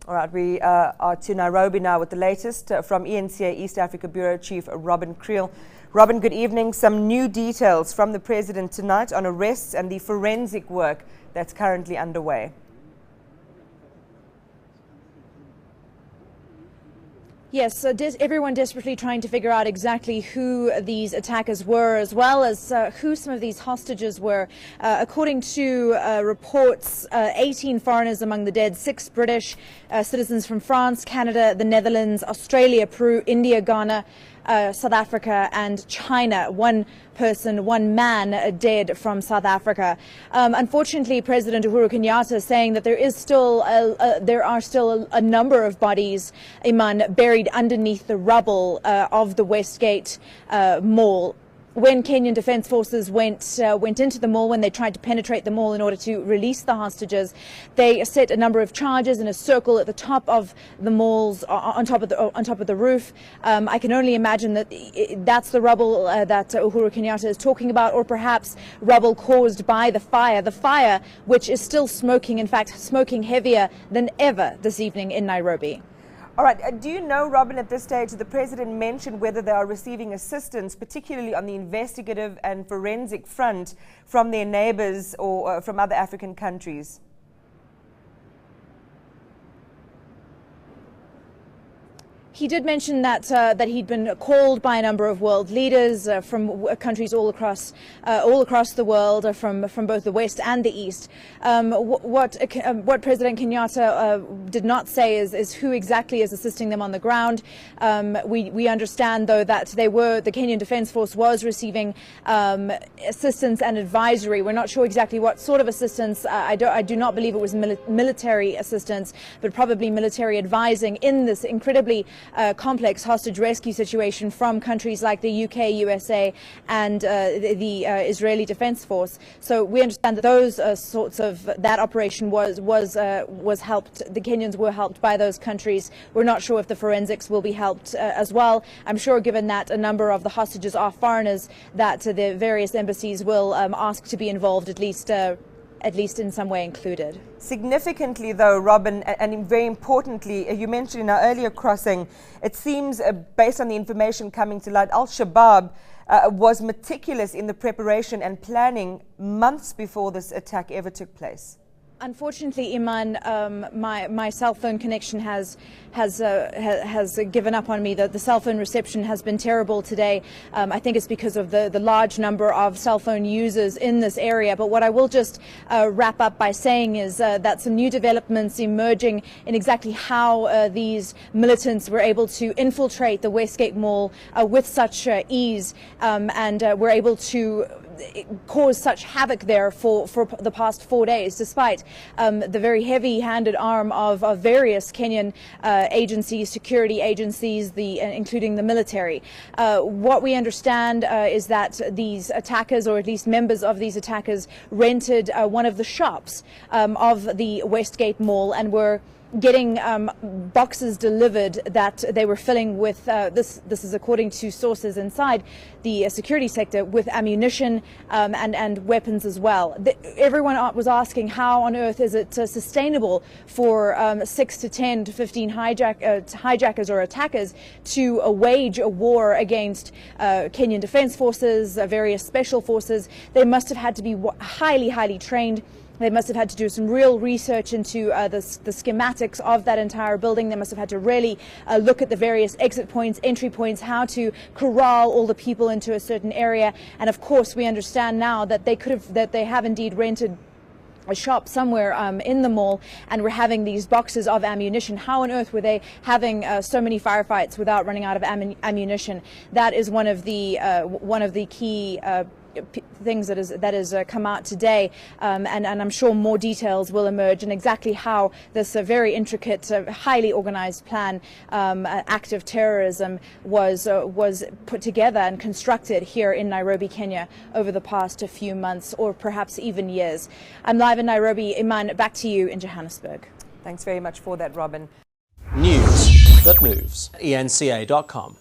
All right, we are to Nairobi now with the latest from eNCA East Africa Bureau Chief Robyn Kriel. Robyn, good evening. Some new details from the President tonight on arrests and the forensic work that's currently underway. Yes, so everyone desperately trying to figure out exactly who these attackers were, as well as who some of these hostages were. According to reports, 18 foreigners among the dead, 6 British citizens from France, Canada, the Netherlands, Australia, Peru, India, Ghana, South Africa and China. One man dead from South Africa. Unfortunately, President Uhuru Kenyatta is saying that there are still a number of bodies, Iman, buried underneath the rubble of the Westgate Mall. When Kenyan Defence Forces went into the mall, when they tried to penetrate the mall in order to release the hostages, they set a number of charges in a circle at the top of the malls, on top of the roof. I can only imagine that that's the rubble that Uhuru Kenyatta is talking about, or perhaps rubble caused by the fire which is still smoking, in fact, smoking heavier than ever this evening in Nairobi. All right. Do you know, Robyn, at this stage, the President mentioned whether they are receiving assistance, particularly on the investigative and forensic front, from their neighbours or from other African countries? He did mention that he'd been called by a number of world leaders from countries all across the world, from both the West and the East. What President Kenyatta did not say is who exactly is assisting them on the ground. We understand, though, that the Kenyan Defence Force was receiving assistance and advisory. We're not sure exactly what sort of assistance. I do not believe it was military assistance, but probably military advising in this incredibly complex hostage rescue situation from countries like the UK, USA and the Israeli Defence Force. So we understand that those that operation was helped. The Kenyans were helped by those countries. We're not sure if the forensics will be helped as well. I'm sure, given that a number of the hostages are foreigners, that the various embassies will ask to be involved, at least in some way included. Significantly, though, Robyn, and very importantly, you mentioned in our earlier crossing, it seems, based on the information coming to light, Al-Shabaab was meticulous in the preparation and planning months before this attack ever took place. Unfortunately, Iman, my cell phone connection has given up on me. The cell phone reception has been terrible today. I think it's because of the large number of cell phone users in this area. But what I will just wrap up by saying is that some new developments emerging in exactly how these militants were able to infiltrate the Westgate Mall with such ease and were able to cause such havoc there for the past 4 days, despite the very heavy-handed arm of various Kenyan agencies, security agencies, including the military. What we understand is that these attackers, or at least members of these attackers, rented one of the shops of the Westgate Mall and were getting boxes delivered that they were filling with, this is according to sources inside the security sector, with ammunition and weapons as well. Everyone was asking, how on earth is it sustainable for 6 to 10 to 15 hijackers or attackers to wage a war against Kenyan Defence Forces, various special forces? They must have had to be highly trained. They must have had to do some real research into the schematics of that entire building. They must have had to really look at the various exit points, entry points, how to corral all the people into a certain area. And of course, we understand now that they have indeed rented a shop somewhere in the mall and were having these boxes of ammunition. How on earth were they having so many firefights without running out of ammunition? That is one of the key things that has come out today, and I'm sure more details will emerge on exactly how this very intricate, highly organized plan, act of terrorism was put together and constructed here in Nairobi, Kenya, over the past few months or perhaps even years. I'm live in Nairobi. Iman, back to you in Johannesburg. Thanks very much for that, Robyn. News that moves. eNCA.com.